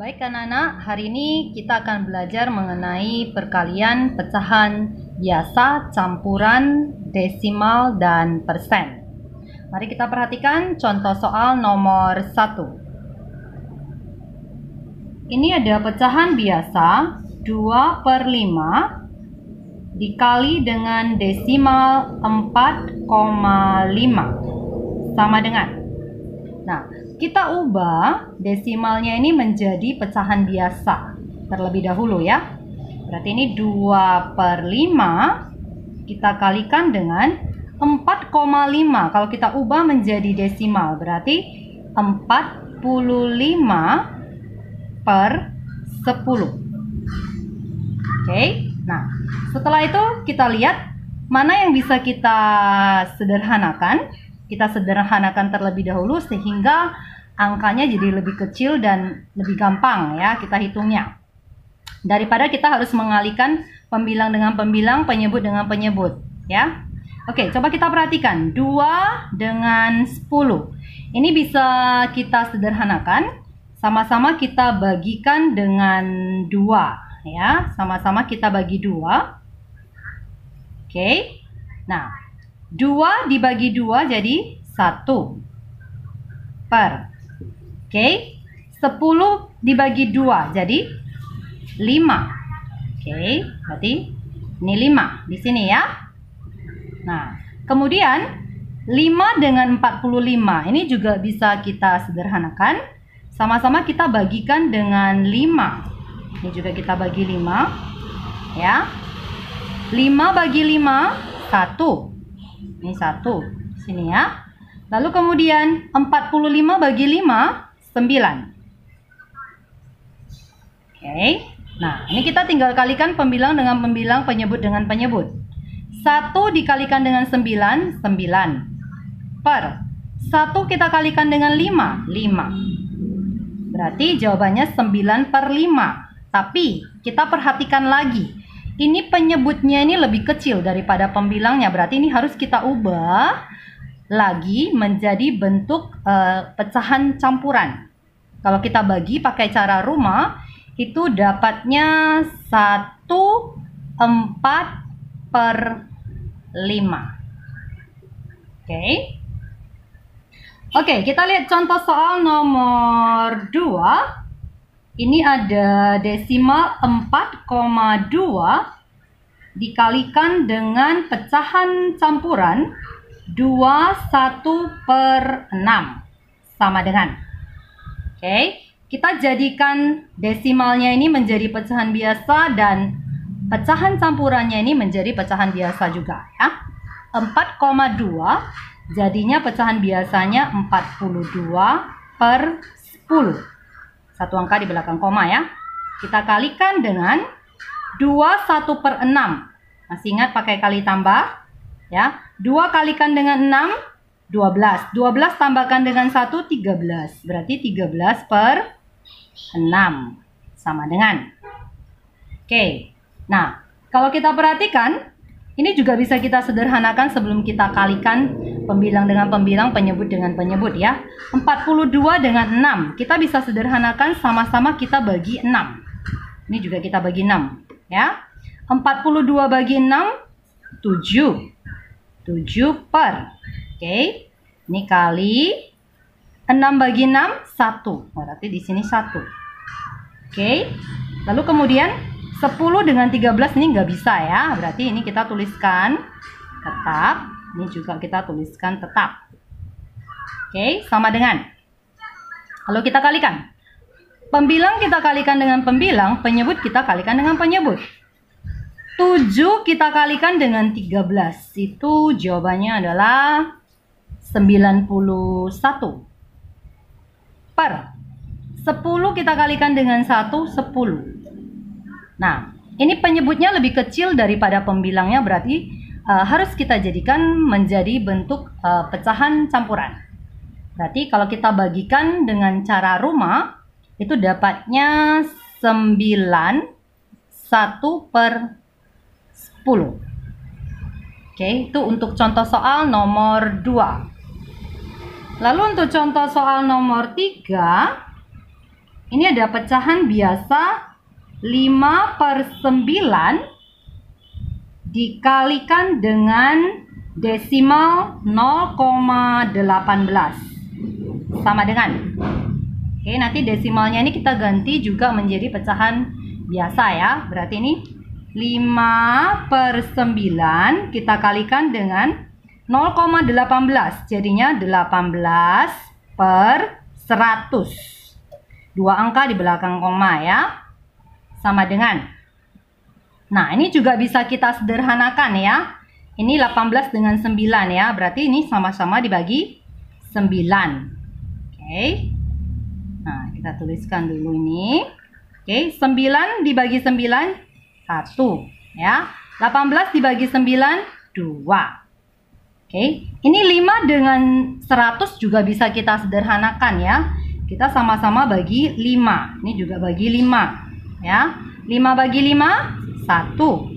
Baik anak-anak, hari ini kita akan belajar mengenai perkalian pecahan biasa, campuran, desimal, dan persen. Mari kita perhatikan contoh soal nomor 1. Ini ada pecahan biasa 2/5 dikali dengan desimal 4,5 sama dengan. Nah, kita ubah desimalnya ini menjadi pecahan biasa terlebih dahulu ya. Berarti ini 2/5 kita kalikan dengan 4,5. Kalau kita ubah menjadi desimal berarti 45/10. Oke, nah setelah itu kita lihat mana yang bisa kita sederhanakan. Kita sederhanakan terlebih dahulu sehingga angkanya jadi lebih kecil dan lebih gampang ya kita hitungnya. Daripada kita harus mengalihkan pembilang dengan pembilang, penyebut dengan penyebut ya. Oke, coba kita perhatikan 2 dengan 10. Ini bisa kita sederhanakan. Sama-sama kita bagikan dengan 2 ya. Sama-sama kita bagi 2. Oke. Nah, 2 dibagi 2 jadi 1 per. Oke. 10 dibagi 2 jadi 5. Oke, berarti ini 5 di sini ya. Nah, kemudian 5 dengan 45 ini juga bisa kita sederhanakan. Sama-sama kita bagikan dengan 5. Ini juga kita bagi 5 ya. 5 bagi 5 1. Ini 1 sini ya. Lalu kemudian 45 bagi 5 9. Oke. Nah, ini kita tinggal kalikan pembilang dengan pembilang, penyebut dengan penyebut. 1 dikalikan dengan 9 9 per 1 kita kalikan dengan 5 5. Berarti jawabannya 9/5. Tapi kita perhatikan lagi. Ini penyebutnya ini lebih kecil daripada pembilangnya. Berarti ini harus kita ubah lagi menjadi bentuk pecahan campuran. Kalau kita bagi pakai cara rumah, itu dapatnya 1/4/5. Oke, kita lihat contoh soal nomor 2. Ini ada desimal 4,2 dikalikan dengan pecahan campuran 21/6 sama dengan. Oke, kita jadikan desimalnya ini menjadi pecahan biasa dan pecahan campurannya ini menjadi pecahan biasa juga ya. 4,2 jadinya pecahan biasanya 42/10. Satu angka di belakang koma ya. Kita kalikan dengan 21/6. Masih ingat pakai kali tambah? Ya. 2 kalikan dengan 6, 12. 12 tambahkan dengan 1, 13. Berarti 13/6 sama dengan. Oke. Nah, kalau kita perhatikan, ini juga bisa kita sederhanakan sebelum kita kalikan pembilang dengan pembilang, penyebut dengan penyebut ya. 42 dengan 6. Kita bisa sederhanakan sama-sama kita bagi 6. Ini juga kita bagi 6 ya. 42 bagi 6 7. 7 per. Oke. Ini kali 6 bagi 6 1. Berarti di sini 1. Oke. Lalu kemudian 10 dengan 13 ini nggak bisa ya. Berarti ini kita tuliskan tetap. Ini juga kita tuliskan tetap. Oke, sama dengan. Lalu kita kalikan. Pembilang kita kalikan dengan pembilang, penyebut kita kalikan dengan penyebut. 7 kita kalikan dengan 13. Itu jawabannya adalah 91. Per 10 kita kalikan dengan 1, 10. Nah, ini penyebutnya lebih kecil daripada pembilangnya, berarti harus kita jadikan menjadi bentuk pecahan campuran. Berarti kalau kita bagikan dengan cara rumah, itu dapatnya 9 1/10. Oke, itu untuk contoh soal nomor 2. Lalu untuk contoh soal nomor 3, Ini ada pecahan biasa 5/9 dikalikan dengan desimal 0,18 sama dengan. Oke, nanti desimalnya ini kita ganti juga menjadi pecahan biasa ya. Berarti ini 5/9 kita kalikan dengan 0,18, jadinya 18/100. Dua angka di belakang koma ya, sama dengan. Nah, ini juga bisa kita sederhanakan ya. Ini 18 dengan 9 ya, berarti ini sama-sama dibagi 9. Oke. Nah, kita tuliskan dulu ini. Oke, 9 dibagi 9, 1 ya. 18 dibagi 9, 2. Oke, ini 5 dengan 100 juga bisa kita sederhanakan ya. Kita sama-sama bagi 5. Ini juga bagi 5 ya. 5 bagi 5, 1.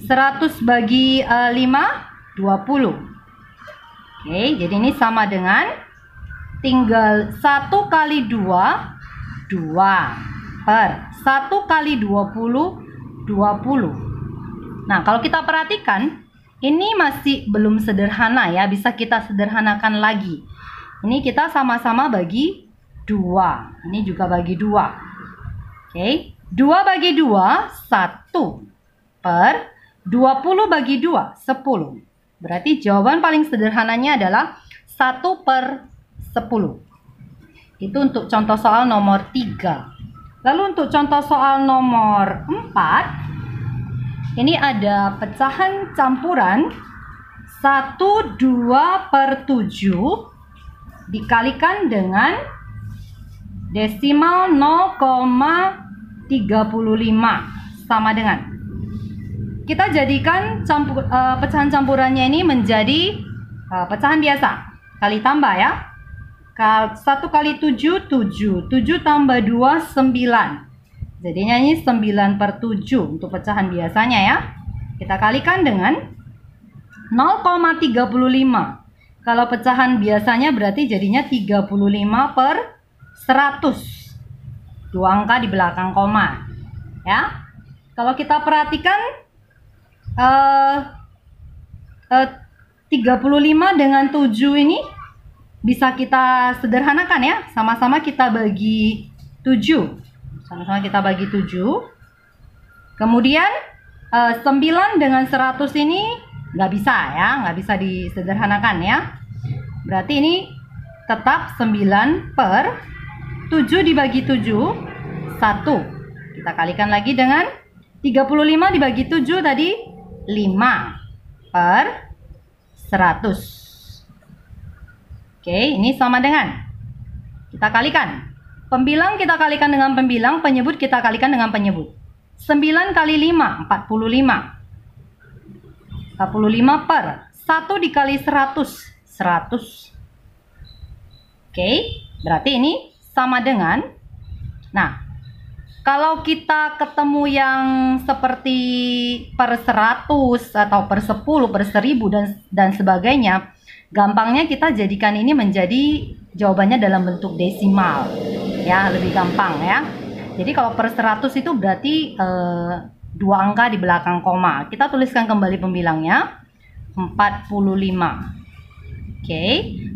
100 bagi 5, 20. Oke, jadi ini sama dengan, tinggal 1 kali 2, 2. Per 1 kali 20, 20. Nah, kalau kita perhatikan, ini masih belum sederhana ya. Bisa kita sederhanakan lagi. Ini kita sama-sama bagi 2. Ini juga bagi 2. Oke, 2 bagi 2, 1. Per 20 bagi 2, 10. Berarti jawaban paling sederhananya adalah 1/10. Itu untuk contoh soal nomor 3. Lalu untuk contoh soal nomor 4, ini ada pecahan campuran 1/2/7 dikalikan dengan desimal 0,35 sama dengan. Kita jadikan pecahan campurannya ini menjadi pecahan biasa. Kali tambah ya. 1 kali 7, 7. 7 tambah 2, 9. Jadinya ini 9/7 untuk pecahan biasanya ya. Kita kalikan dengan 0,35. Kalau pecahan biasanya berarti jadinya 35/100. Dua angka di belakang koma ya. Kalau kita perhatikan 35 dengan 7 ini bisa kita sederhanakan ya. Sama-sama kita bagi 7. Sama-sama kita bagi 7. Kemudian 9 dengan 100 ini nggak bisa ya, nggak bisa disederhanakan ya. Berarti ini tetap 9/7 dibagi 7, 1. Kita kalikan lagi dengan 35 dibagi 7 tadi 5/100. Oke, ini sama dengan, kita kalikan. Pembilang kita kalikan dengan pembilang, penyebut kita kalikan dengan penyebut. 9 kali 5, 45. 45 per 1 dikali 100, 100. Oke, berarti ini sama dengan. Nah, kalau kita ketemu yang seperti per 100 atau per 10, per 1000 dan sebagainya, gampangnya kita jadikan ini menjadi jawabannya dalam bentuk desimal. Ya, lebih gampang ya. Jadi kalau per 100 itu berarti 2 angka di belakang koma. Kita tuliskan kembali pembilangnya 45. Oke,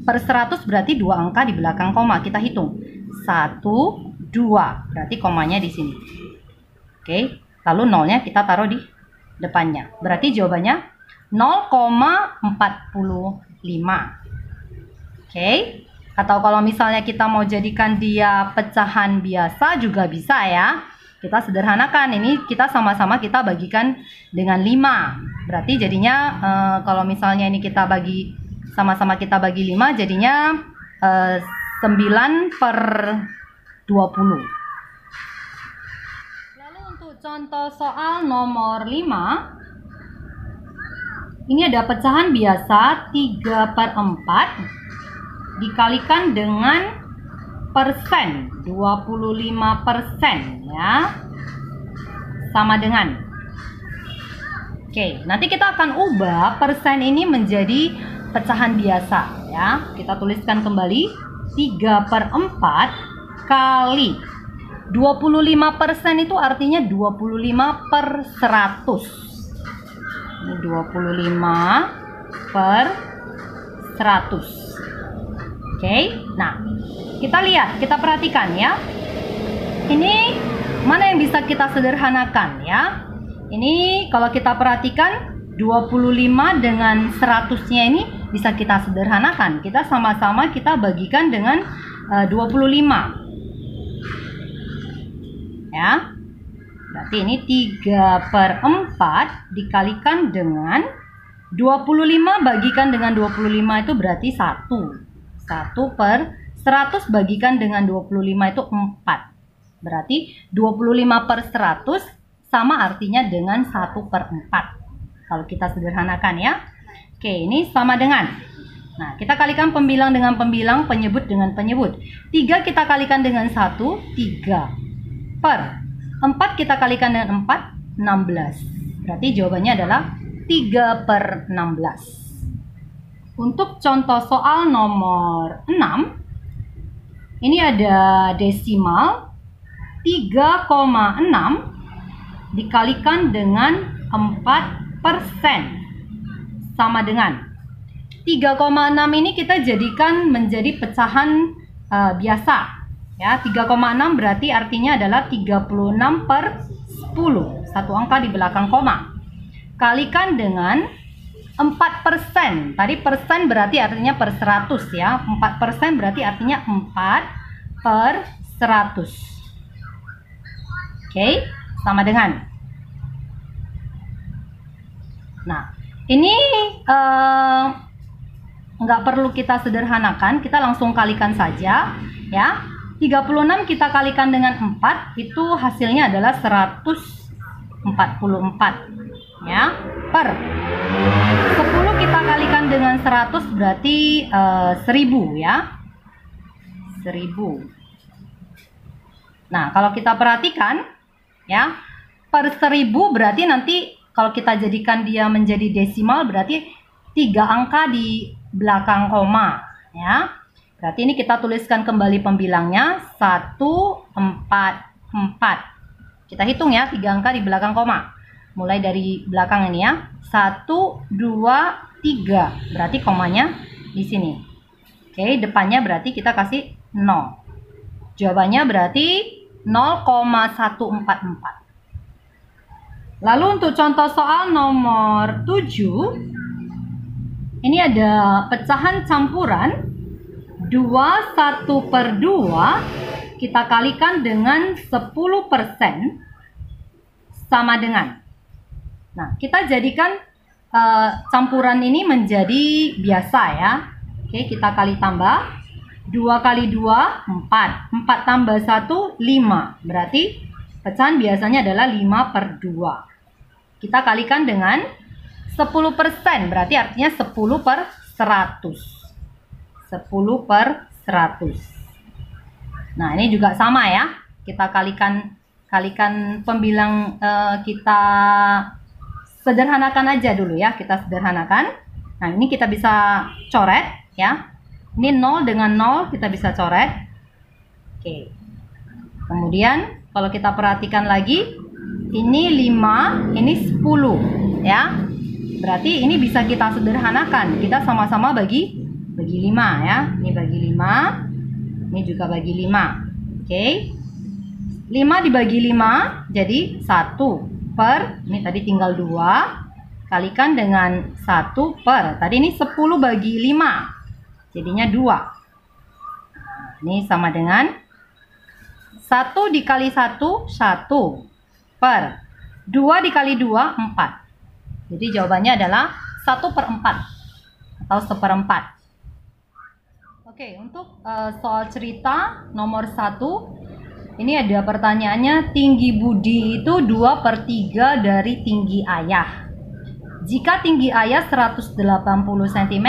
per 100 berarti 2 angka di belakang koma. Kita hitung 1, 2, berarti komanya di sini. Oke, lalu nolnya kita taruh di depannya. Berarti jawabannya 0,45. Oke, atau kalau misalnya kita mau jadikan dia pecahan biasa juga bisa ya. Kita sederhanakan, ini kita sama-sama kita bagikan dengan 5. Berarti jadinya kalau misalnya ini kita bagi sama-sama kita bagi 5, jadinya 9/20. Lalu untuk contoh soal nomor 5, ini ada pecahan biasa 3/4 dikalikan dengan persen, 25% ya, sama dengan. Oke, nanti kita akan ubah persen ini menjadi pecahan biasa ya. Kita tuliskan kembali 3/4 kali 25% itu artinya 25 per 100. Ini 25 per 100. Oke, nah kita lihat, kita perhatikan ya. Ini mana yang bisa kita sederhanakan ya. Ini kalau kita perhatikan 25 dengan 100-nya ini bisa kita sederhanakan. Kita sama-sama kita bagikan dengan 25. Ya. Berarti ini 3/4 dikalikan dengan 25 bagikan dengan 25 itu berarti 1. 1 per 100 bagikan dengan 25 itu 4. Berarti 25 per 100 sama artinya dengan 1/4. Kalau kita sederhanakan ya. Oke, ini sama dengan. Nah, kita kalikan pembilang dengan pembilang, penyebut dengan penyebut. 3 kita kalikan dengan 1, 3. Per 4 kita kalikan dengan 4, 16. Berarti jawabannya adalah 3/16. Untuk contoh soal nomor 6, ini ada desimal 3,6 dikalikan dengan 4% sama dengan 3,6 ini kita jadikan menjadi pecahan biasa ya. 3,6 berarti artinya adalah 36 per 10, satu angka di belakang koma, kalikan dengan 4%. Tadi persen berarti artinya per 100 ya. 4% berarti artinya 4 per 100. Oke, sama dengan. Nah, ini nggak perlu kita sederhanakan, kita langsung kalikan saja ya. 36 kita kalikan dengan 4, itu hasilnya adalah 144 ya. Per 10 kita kalikan dengan 100 berarti 1000 ya. 1000. Nah, kalau kita perhatikan ya, per 1000 berarti nanti kalau kita jadikan dia menjadi desimal berarti 3 angka di belakang koma ya. Berarti ini kita tuliskan kembali pembilangnya 144. Kita hitung ya 3 angka di belakang koma. Mulai dari belakang ini ya. 1 2 3. Berarti komanya di sini. Oke, depannya berarti kita kasih 0. Jawabannya berarti 0,144. Lalu untuk contoh soal nomor 7, ini ada pecahan campuran 21/2 kita kalikan dengan 10% sama dengan. Nah, kita jadikan campuran ini menjadi biasa ya. Oke, kita kali tambah. 2 kali 2, 4. 4 tambah 1, 5. Berarti pecahan biasanya adalah 5/2. Kita kalikan dengan 10%. Berarti artinya 10 per 100. 10 per 100. Nah, ini juga sama ya. Kita kalikan pembilang kita sederhanakan aja dulu ya. Kita sederhanakan. Nah, ini kita bisa coret ya. Ini 0 dengan 0 kita bisa coret. Oke. Kemudian kalau kita perhatikan lagi, ini 5, ini 10 ya. Berarti ini bisa kita sederhanakan. Kita sama-sama bagi 5 ya. Ini bagi 5. Ini juga bagi 5. Oke. 5 dibagi 5 jadi 1 per, ini tadi tinggal 2, kalikan dengan 1 per, tadi ini 10 bagi 5 jadinya 2. Ini sama dengan 1 dikali 1, 1 per 2 dikali 2, 4. Jadi jawabannya adalah 1/4 atau 1/4. Oke, untuk soal cerita nomor 1, ini ada pertanyaannya, tinggi Budi itu 2/3 dari tinggi ayah. Jika tinggi ayah 180 cm,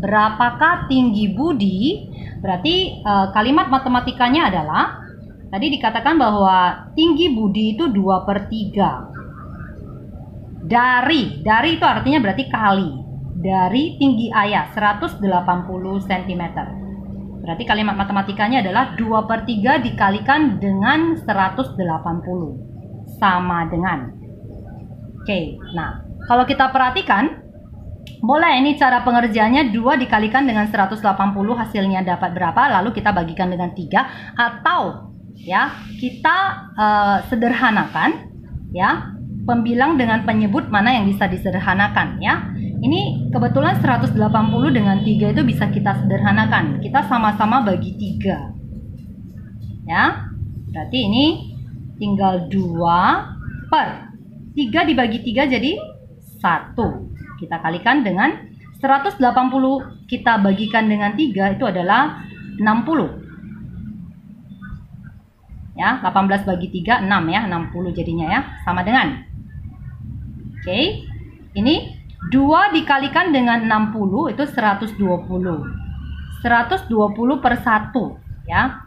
berapakah tinggi Budi? Berarti kalimat matematikanya adalah, tadi dikatakan bahwa tinggi Budi itu 2/3. Dari itu artinya berarti kali. Dari tinggi ayah 180 cm. Berarti kalimat matematikanya adalah 2/3 dikalikan dengan 180 sama dengan. Oke, nah kalau kita perhatikan, boleh ini cara pengerjaannya 2 dikalikan dengan 180 hasilnya dapat berapa, lalu kita bagikan dengan 3, atau ya kita sederhanakan ya pembilang dengan penyebut mana yang bisa disederhanakan ya. Ini kebetulan 180 dengan 3 itu bisa kita sederhanakan. Kita sama-sama bagi 3. Ya. Berarti ini tinggal 2 per 3 dibagi 3 jadi 1. Kita kalikan dengan 180 kita bagikan dengan 3 itu adalah 60. Ya, 18 bagi 3 6 ya, 60 jadinya ya, sama dengan. Oke. Ini 2 dikalikan dengan 60 itu 120. 120 per 1 ya.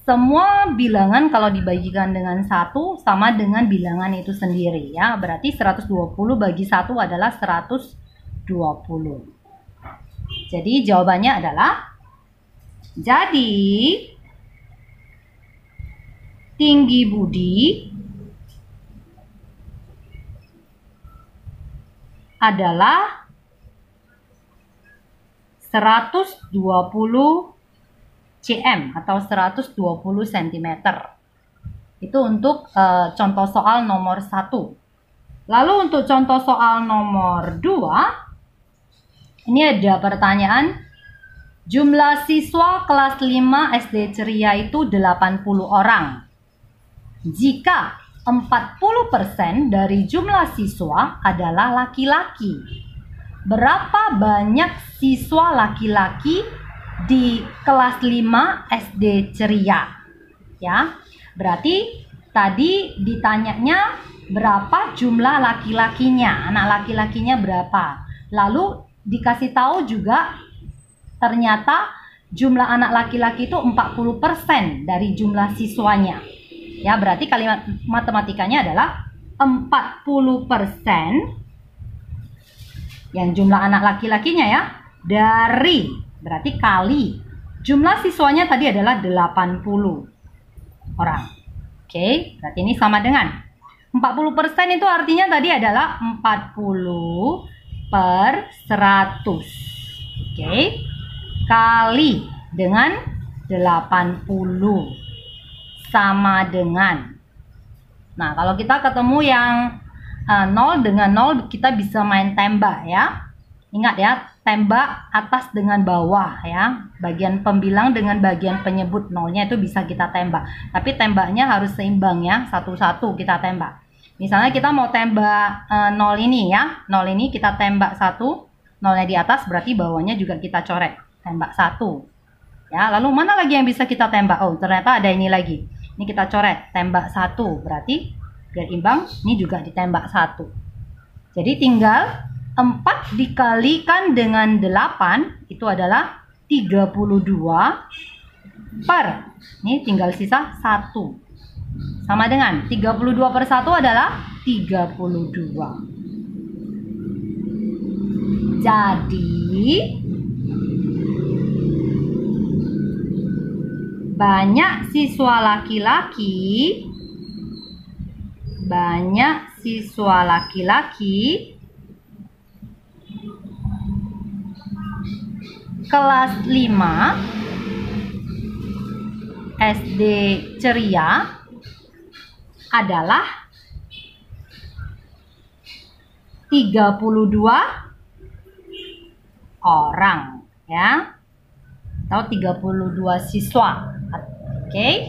Semua bilangan kalau dibagikan dengan 1 sama dengan bilangan itu sendiri ya. Berarti 120 bagi 1 adalah 120. Jadi jawabannya adalah, jadi tinggi Budi adalah 120 cm atau 120 cm. Itu untuk contoh soal nomor 1. Lalu untuk contoh soal nomor 2, ini ada pertanyaan, jumlah siswa kelas 5 SD Ceria itu 80 orang. Jika 40% dari jumlah siswa adalah laki-laki, berapa banyak siswa laki-laki di kelas 5 SD Ceria? Ya, berarti tadi ditanyanya berapa jumlah laki-lakinya, anak laki-lakinya berapa. Lalu dikasih tahu juga ternyata jumlah anak laki-laki itu 40% dari jumlah siswanya. Ya, berarti kalimat matematikanya adalah 40% yang jumlah anak laki-lakinya ya, dari, berarti kali jumlah siswanya tadi adalah 80 orang. Oke, berarti ini sama dengan 40% itu artinya tadi adalah 40 per 100. Oke, kali dengan 80 sama dengan. Nah, kalau kita ketemu yang 0 dengan 0, kita bisa main tembak ya. Ingat ya, tembak atas dengan bawah ya. Bagian pembilang dengan bagian penyebut, 0-nya itu bisa kita tembak. Tapi tembaknya harus seimbang ya, satu-satu kita tembak. Misalnya kita mau tembak 0 ini ya. 0 ini kita tembak 1, 0-nya di atas, berarti bawahnya juga kita coret. Tembak 1. Ya, lalu mana lagi yang bisa kita tembak? Oh, ternyata ada ini lagi. Ini kita coret, tembak 1. Berarti biar imbang, ini juga ditembak 1. Jadi tinggal 4 dikalikan dengan 8, itu adalah 32 per, ini tinggal sisa 1. Sama dengan 32 per 1 adalah 32. Jadi banyak siswa laki-laki kelas 5 SD Ceria adalah 32 orang ya, atau 32 siswa. Oke.